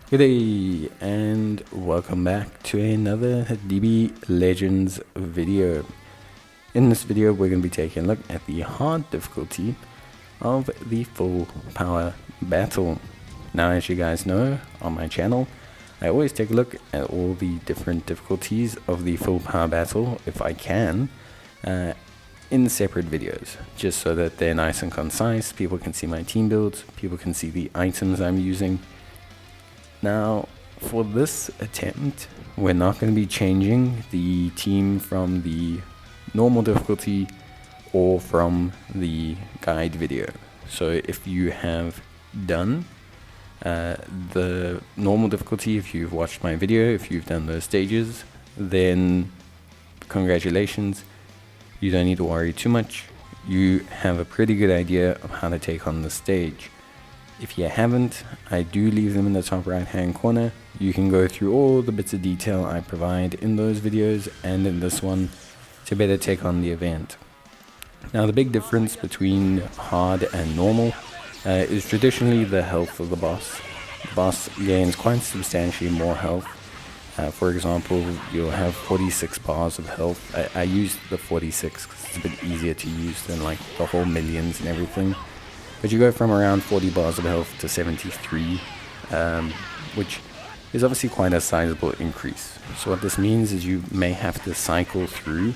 Good day and welcome back to another DB Legends video. In this video we're going to be taking a look at the hard difficulty of the full power battle. Now, as you guys know, on my channel I always take a look at all the different difficulties of the full power battle if I can in separate videos, just so that they're nice and concise. People can see my team builds, people can see the items I'm using. Now, for this attempt, we're not going to be changing the team from the normal difficulty or from the guide video. So if you have done the normal difficulty, if you've watched my video, if you've done those stages, then congratulations. You don't need to worry too much. You have a pretty good idea of how to take on the stage. If you haven't, I do leave them in the top right hand corner. You can go through all the bits of detail I provide in those videos and in this one to better take on the event. Now, the big difference between hard and normal is traditionally the health of the boss. The boss gains quite substantially more health. For example, you'll have 46 bars of health. I use the 46 because it's a bit easier to use than like the whole millions and everything. But you go from around 40 bars of health to 73, which is obviously quite a sizable increase. So what this means is you may have to cycle through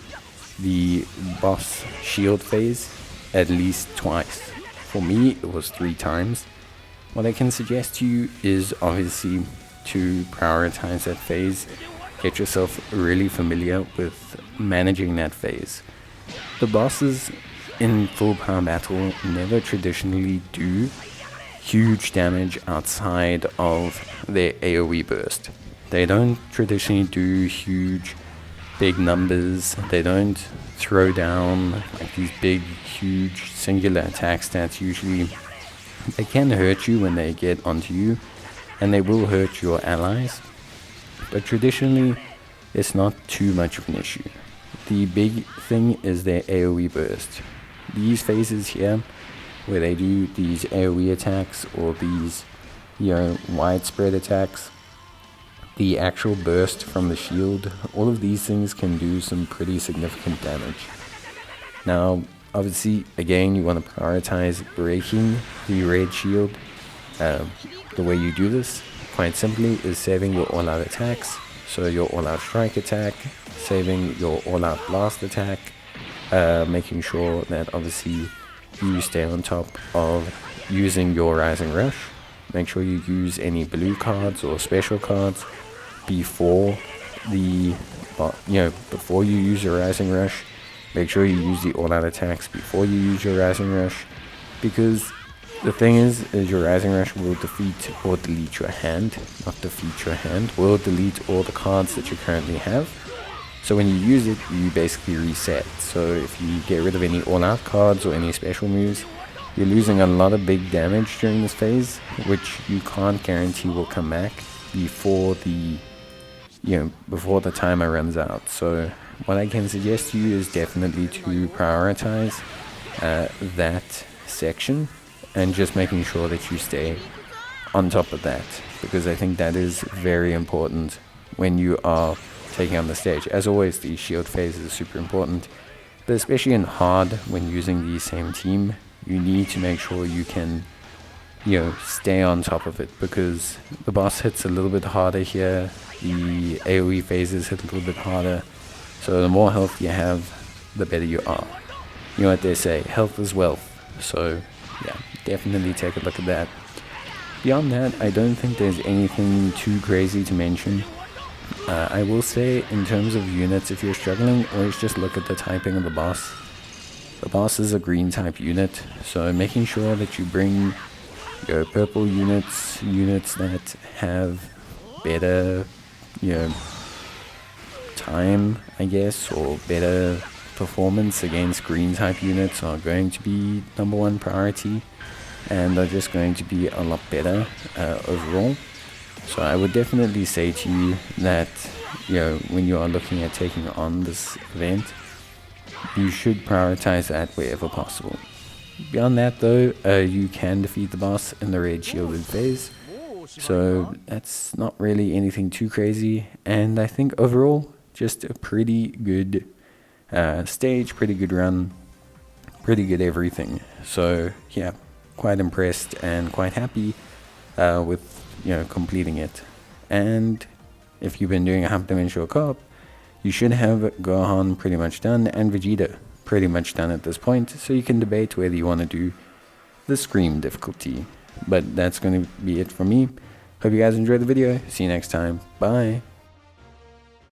the boss shield phase at least twice. For me, it was 3 times. What I can suggest to you is obviously to prioritize that phase. Get yourself really familiar with managing that phase. The bosses in full power battle never traditionally do huge damage outside of their AoE burst. They don't traditionally do huge big numbers. They don't throw down like these big huge singular attacks that usually they can hurt you when they get onto you, and they will hurt your allies, but traditionally it's not too much of an issue. The big thing is their AoE burst. These phases here, where they do these AoE attacks or these, widespread attacks, the actual burst from the shield, all of these things can do some pretty significant damage. Now, obviously, again, you want to prioritize breaking the red shield. The way you do this, quite simply, is saving your all-out attacks. So your all-out strike attack, saving your all-out blast attack, making sure that obviously you stay on top of using your Rising Rush. Make sure you use any blue cards or special cards before before you use your Rising Rush. Make sure you use the all-out attacks before you use your Rising Rush, because the thing is your Rising Rush will defeat or delete your hand, not defeat your hand, will delete all the cards that you currently have. So when you use it, you basically reset. So if you get rid of any all-out cards or any special moves, you're losing a lot of big damage during this phase, which you can't guarantee will come back before the timer runs out. So what I can suggest to you is definitely to prioritize that section and just making sure that you stay on top of that, because I think that is very important when you are taking on the stage. As always, the shield phase is super important, but especially in hard, when using the same team, you need to make sure you can stay on top of it, because the boss hits a little bit harder here, the AoE phases hit a little bit harder, so the more health you have, the better you are. You know what they say, health is wealth. So yeah, definitely take a look at that. Beyond that, I don't think there's anything too crazy to mention. I will say, in terms of units, if you're struggling, always just look at the typing of the boss. The boss is a green type unit, so making sure that you bring your purple units that have better, time, I guess, or better performance against green type units are going to be #1 priority, and are just going to be a lot better overall. So I would definitely say to you that when you are looking at taking on this event, you should prioritize that wherever possible. Beyond that though, you can defeat the boss in the red shielded phase. So that's not really anything too crazy, and I think overall just a pretty good stage, pretty good run, pretty good everything. So yeah, quite impressed and quite happy with completing it. And if you've been doing a half dimensional co-op, you should have Gohan pretty much done and Vegeta pretty much done at this point, so you can debate whether you want to do the Scream difficulty. But that's going to be it for me. Hope you guys enjoyed the video. See you next time. Bye.